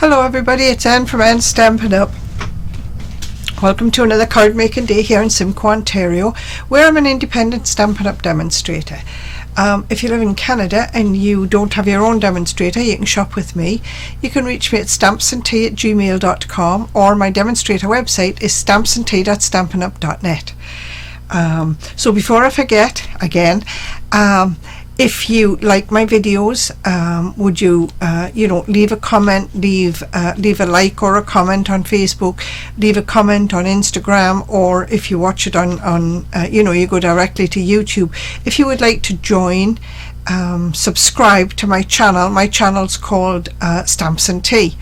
Hello everybody, it's Anne from Stampin'Up. Welcome to another card making day here in Simcoe, Ontario, where I'm an independent Stampin' Up demonstrator. If you live in Canada and you don't have your own demonstrator, you can shop with me. You can reach me at StampsNTea@gmail.com, or my demonstrator website is StampsNTea.stampinup.net. So before I forget again, if you like my videos, would you leave a comment, leave a like or a comment on Facebook, leave a comment on Instagram, or if you watch it on you go directly to YouTube. If you would like to join, subscribe to my channel. My channel's called StampsNTea,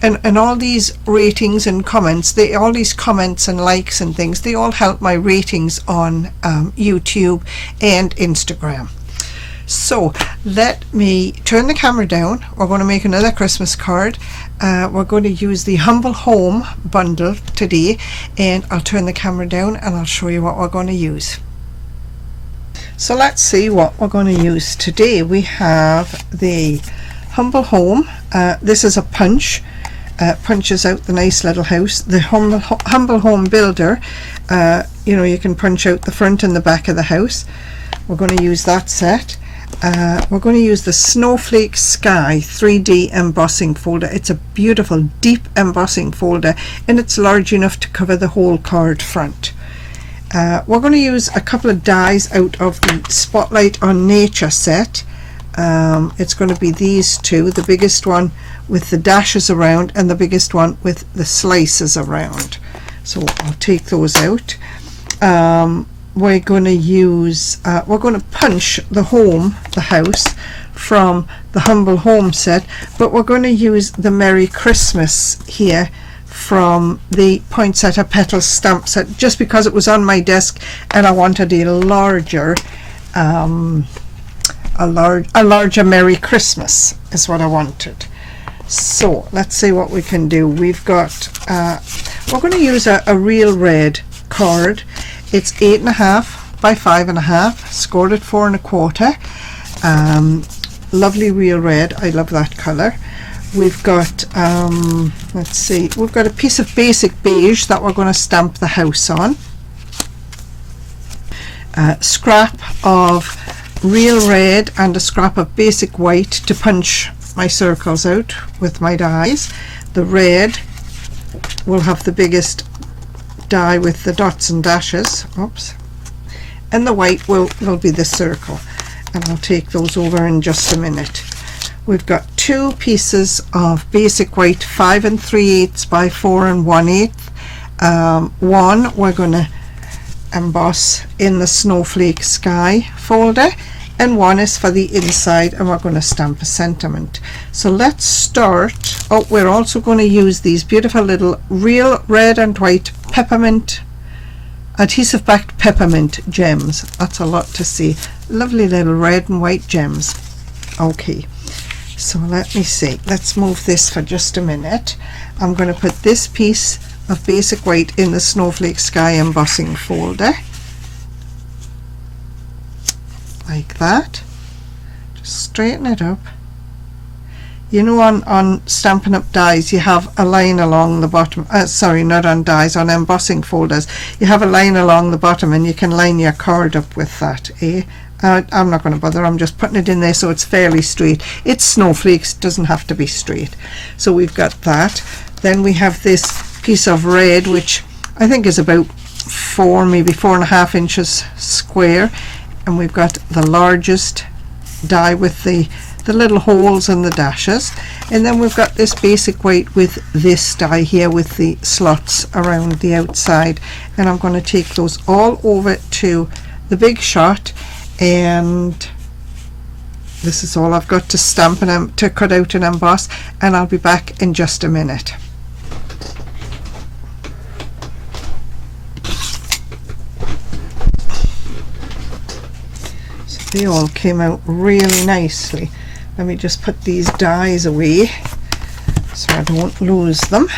and all these ratings and comments, all these comments and likes and things, they all help my ratings on YouTube and Instagram. So let me turn the camera down. We're going to make another Christmas card. We're going to use the Humble Home bundle today, and I'll turn the camera down and I'll show you what we're going to use. So let's see what we're going to use today. We have the Humble Home. This is a punch. Punches out the nice little house. The Humble Home Builder, you can punch out the front and the back of the house. We're going to use that set. We're going to use the Snowflake Sky 3D embossing folder. It's a beautiful deep embossing folder, and it's large enough to cover the whole card front. We're going to use a couple of dies out of the Spotlight on Nature set. It's going to be these two, the biggest one with the dashes around and the biggest one with the slices around. So I'll take those out. We're going to use, we're going to punch the house from the Humble Home set, but we're going to use the Merry Christmas here from the Poinsettia Petals stamp set, just because it was on my desk and I wanted a larger Merry Christmas is what I wanted. So let's see what we can do. We've got, we're going to use a real red card. It's 8.5 by 5.5, scored at 4 1/4. Lovely real red. I love that color. We've got let's see, we've got a piece of basic beige that we're going to stamp the house on. Scrap of real red and a scrap of basic white to punch my circles out with my dies. The red will have the biggest die with the dots and dashes, oops, and the white will be the circle, and I'll take those over in just a minute. We've got two pieces of basic white 5 3/8 by 4 1/8. One we're going to emboss in the Snowflake Sky folder, and one is for the inside, and we're going to stamp a sentiment. So let's start. Oh, we're also going to use these beautiful little real red and white peppermint, adhesive backed peppermint gems. That's a lot to see. Lovely little red and white gems. Okay, so let me see, let's move this for just a minute. I'm going to put this piece of basic white in the Snowflake Sky embossing folder like that. Just straighten it up. You know, on Stampin' Up dies you have a line along the bottom, sorry, not on dies, on embossing folders you have a line along the bottom, and you can line your card up with that, eh? I'm not going to bother, I'm just putting it in there so it's fairly straight. It's snowflakes, it doesn't have to be straight. So we've got that. Then we have this piece of red, which I think is about 4, maybe 4.5 inches square, and we've got the largest die with the little holes and the dashes, and then we've got this basic white with this die here with the slots around the outside, and I'm going to take those all over to the Big Shot, and this is all I've got to stamp and to cut out and emboss, and I'll be back in just a minute. So they all came out really nicely. Let me just put these dies away so I don't lose them.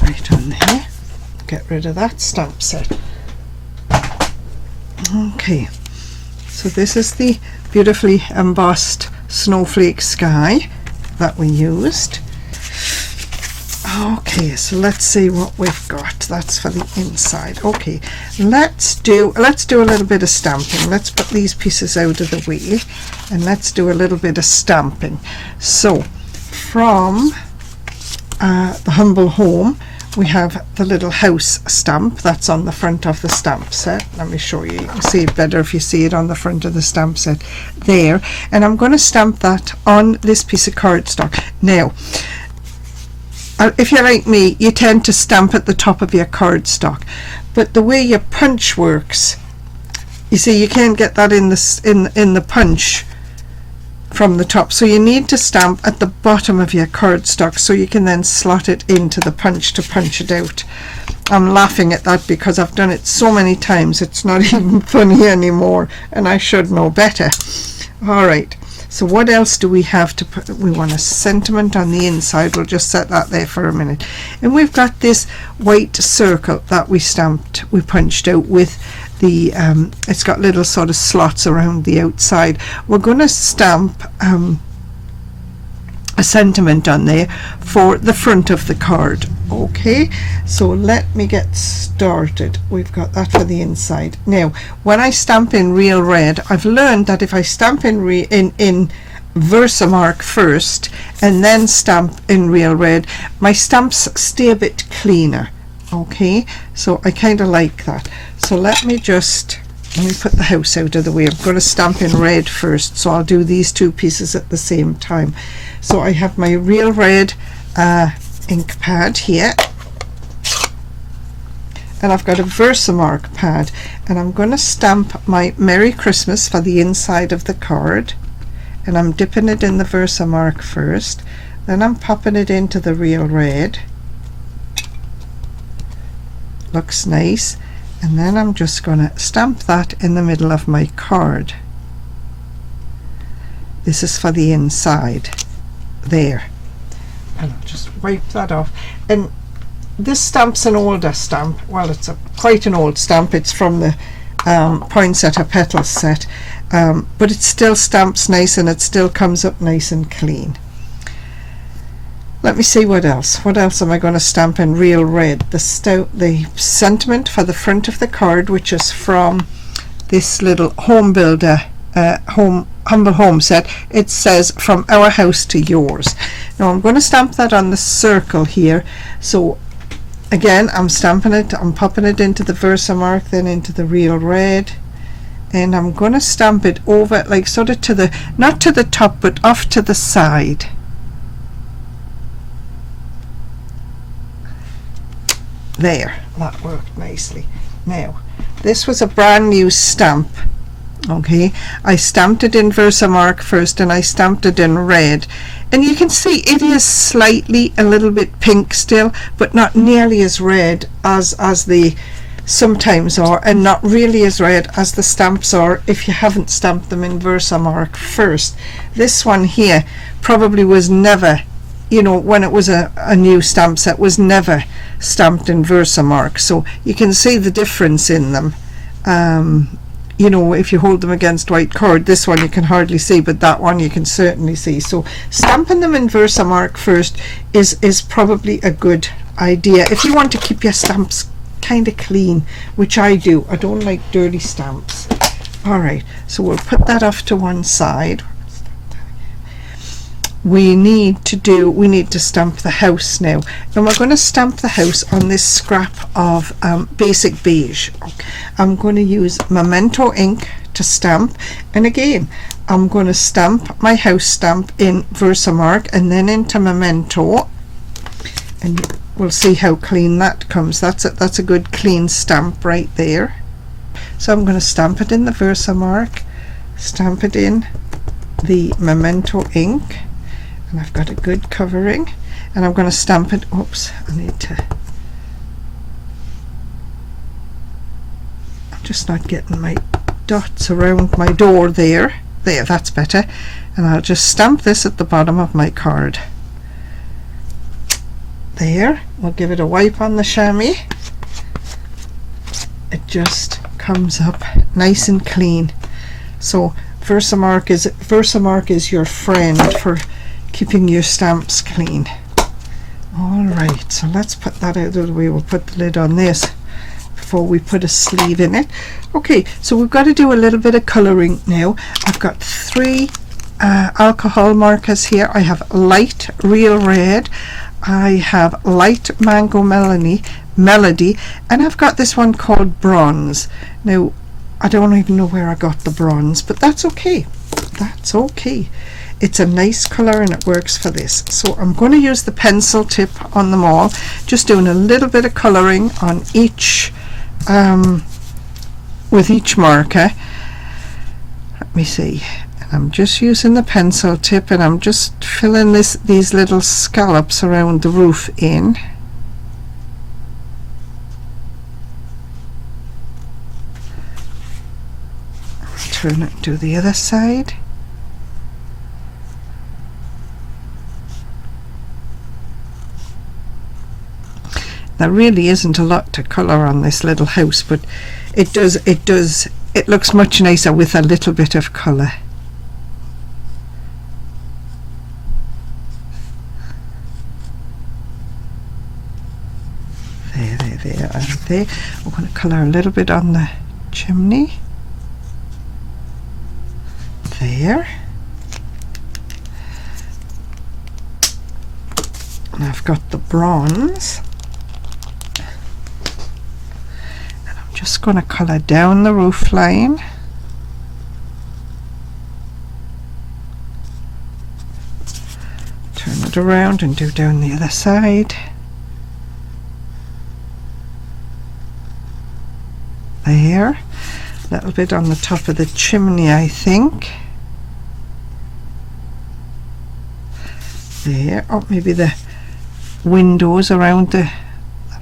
Right on there. Get rid of that stamp set. Okay, so this is the beautifully embossed snowflake sky that we used. Okay, so let's see what we've got. That's for the inside. Okay, let's do a little bit of stamping. Let's put these pieces out of the way and let's do a little bit of stamping. So from the Humble Home, we have the little house stamp that's on the front of the stamp set. Let me show you. You can see it better if you see it on the front of the stamp set there. And I'm going to stamp that on this piece of cardstock. Now, if you're like me, you tend to stamp at the top of your cardstock, but the way your punch works, you see, you can't get that in the punch from the top, so you need to stamp at the bottom of your cardstock so you can then slot it into the punch to punch it out. I'm laughing at that because I've done it so many times it's not even funny anymore, and I should know better. Alright, so what else do we have to put? We want a sentiment on the inside. We'll just set that there for a minute. And we've got this white circle that we punched out with the it's got little sort of slots around the outside. We're going to stamp a sentiment on there for the front of the card. Okay, so let me get started. We've got that for the inside. Now, when I stamp in real red, I've learned that if I stamp in Versamark first and then stamp in real red, my stamps stay a bit cleaner. Okay, so I kind of like that. So let me put the house out of the way. I'm going to stamp in red first, so I'll do these two pieces at the same time. So I have my real red ink pad here, and I've got a Versamark pad, and I'm going to stamp my Merry Christmas for the inside of the card, and I'm dipping it in the Versamark first, then I'm popping it into the real red. Looks nice. And then I'm just going to stamp that in the middle of my card. This is for the inside there, and I'll just wipe that off. And this stamp's an older stamp. Well, it's quite an old stamp. It's from the Poinsettia Petals set, but it still stamps nice and it still comes up nice and clean. Let me see what else. What else am I going to stamp in real red? The sentiment for the front of the card, which is from this little Home Builder Humble Home set. It says, "From our house to yours." Now I'm going to stamp that on the circle here. So again, I'm stamping it. I'm popping it into the Versamark, then into the real red, and I'm going to stamp it over, like sort of to the, not to the top, but off to the side. There, that worked nicely. Now, this was a brand new stamp. Okay, I stamped it in Versamark first, and I stamped it in red, and you can see it is slightly a little bit pink still, but not nearly as red as they sometimes are, and not really as red as the stamps are if you haven't stamped them in Versamark first. This one here probably was never, you know, when it was a new stamp set, was never stamped in Versamark, so you can see the difference in them. You know, if you hold them against white cord, this one you can hardly see, but that one you can certainly see. So stamping them in Versamark first is probably a good idea if you want to keep your stamps kind of clean, which I do. I don't like dirty stamps. Alright, so we'll put that off to one side. We need to stamp the house now, and we're going to stamp the house on this scrap of basic beige. I'm going to use Memento ink to stamp, and again I'm going to stamp my house stamp in Versamark and then into Memento, and we'll see how clean that comes. That's a good clean stamp right there. So I'm going to stamp it in the Versamark, stamp it in the Memento ink, and I've got a good covering, and I'm going to stamp it. Oops, I'm just not getting my dots around my door there. There, that's better. And I'll just stamp this at the bottom of my card. There, we'll give it a wipe on the chamois. It just comes up nice and clean. So Versamark is your friend for keeping your stamps clean. Alright, so let's put that out of the way. We'll put the lid on this before we put a sleeve in it. Okay, so we've got to do a little bit of colouring now. I've got 3 alcohol markers here. I have light real red, I have light mango melody, and I've got this one called bronze. Now I don't even know where I got the bronze, but that's okay. That's okay. It's a nice colour and it works for this. So I'm going to use the pencil tip on them all, just doing a little bit of colouring on each with each marker. Let me see. And I'm just using the pencil tip and I'm just filling these little scallops around the roof in. Turn it to the other side. There really isn't a lot to colour on this little house, but it looks much nicer with a little bit of colour. There, and there. We're going to colour a little bit on the chimney. There. And I've got the bronze. And I'm just going to colour down the roof line. Turn it around and do down the other side. There. A little bit on the top of the chimney, I think. There. Oh, maybe the windows around a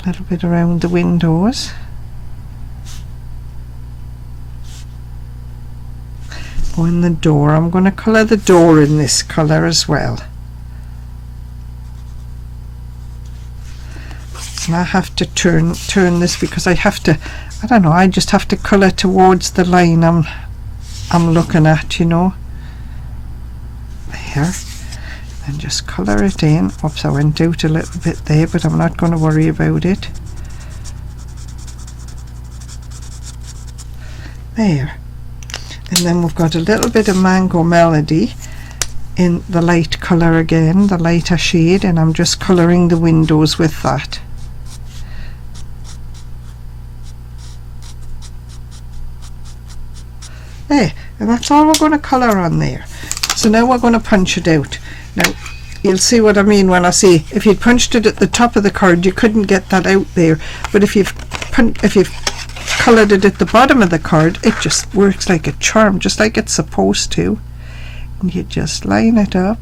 little bit around the windows. Oh, and the door. I'm going to colour the door in this colour as well. And I have to turn this because I have to, I don't know, I just have to colour towards the line I'm looking at, you know. There. And just colour it in. Oops, I went out a little bit there, but I'm not going to worry about it. There. And then we've got a little bit of mango melody in the light colour again, the lighter shade, and I'm just colouring the windows with that. There, and that's all we're going to colour on there. So now we're going to punch it out. Now you'll see what I mean when I say if you'd punched it at the top of the card you couldn't get that out there, but if you've coloured it at the bottom of the card it just works like a charm, just like it's supposed to. And you just line it up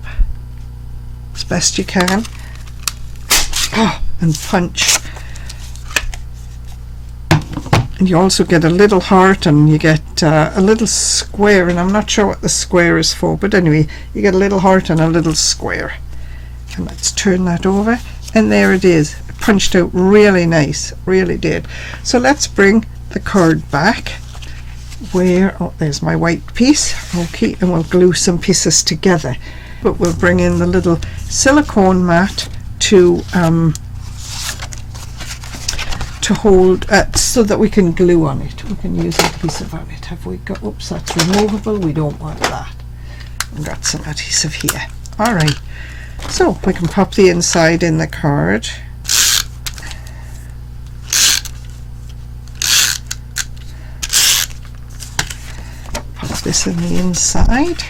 as best you can. Oh, and punch. And you also get a little heart and you get a little square, and I'm not sure what the square is for, but anyway you get a little heart and a little square. And let's turn that over, and there it is. It punched out really nice, really did. So let's bring the card back where, oh, there's my white piece. Okay, and we'll glue some pieces together, but we'll bring in the little silicone mat to hold so that we can glue on it. We can use adhesive on it. Have we got, oops, that's removable, we don't want that. We've got some adhesive here. Alright, so we can pop the inside in the card. Pop this in the inside.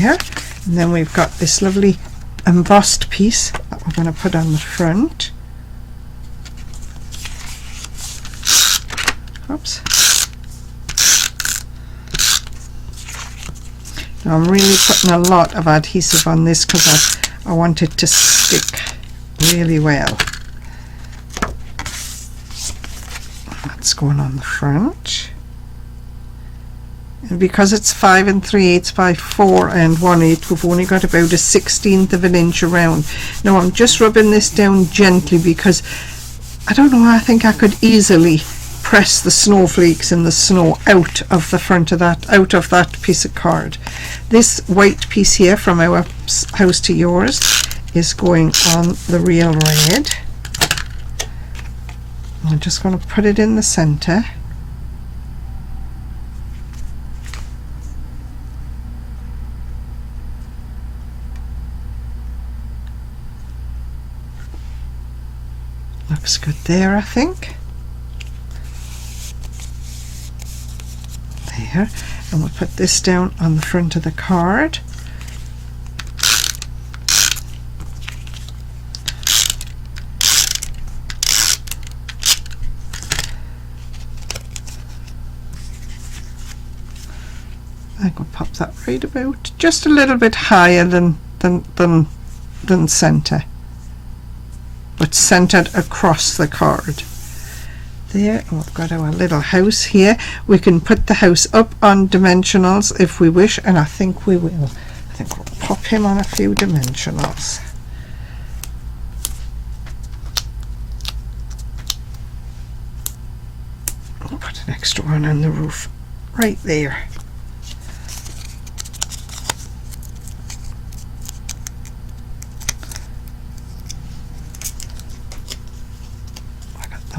There. And then we've got this lovely embossed piece that we're going to put on the front. Oops. Now I'm really putting a lot of adhesive on this because I want it to stick really well. That's going on the front. and because it's 5 3/8 by 4 1/8, we've only got about a 1/16 of an inch around. Now I'm just rubbing this down gently because I don't know, I think I could easily press the snowflakes in the snow out of the front of that, out of that piece of card. This white piece here from Our House to Yours is going on the real red. I'm just going to put it in the center. Looks good there, I think. There, and we'll put this down on the front of the card. I could pop that right about just a little bit higher than center, but centered across the card. There, we've got our little house here. We can put the house up on dimensionals if we wish, and I think we will. I think we'll pop him on a few dimensionals. We'll put an extra one on the roof right there.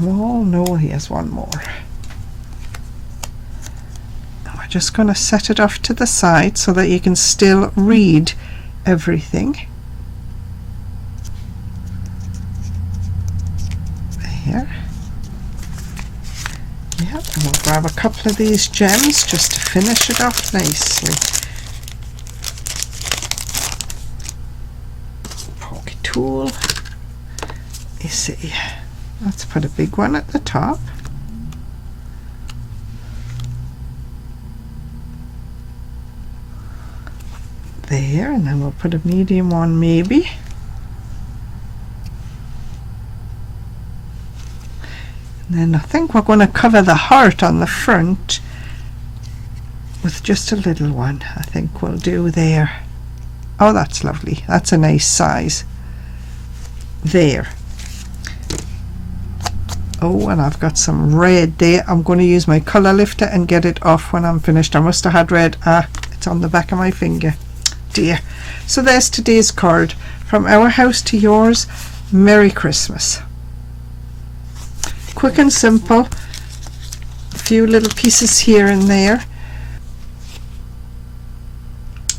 Oh no, here's one more. Now we're just going to set it off to the side so that you can still read everything. There. Yep, and we'll grab a couple of these gems just to finish it off nicely. Pokey tool. You see. Let's put a big one at the top. There, and then we'll put a medium one maybe. And then I think we're going to cover the heart on the front with just a little one. I think we'll do there. Oh, that's lovely. That's a nice size. There. Oh, and I've got some red there. I'm going to use my colour lifter and get it off when I'm finished. I must have had red. It's on the back of my finger. Dear. So there's today's card. From Our House to Yours. Merry Christmas. Quick and simple. A few little pieces here and there.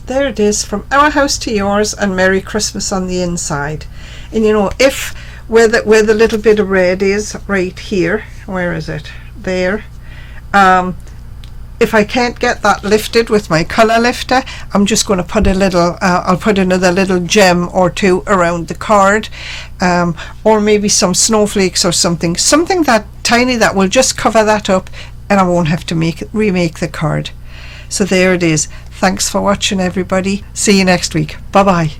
There it is, From Our House to Yours, and Merry Christmas on the inside. And you know, if where the little bit of red is right here, where is it? There. If I can't get that lifted with my colour lifter, I'm just going to put a little, I'll put another little gem or two around the card, or maybe some snowflakes or something that tiny that will just cover that up, and I won't have to remake the card. So there it is. Thanks for watching, everybody. See you next week. Bye bye.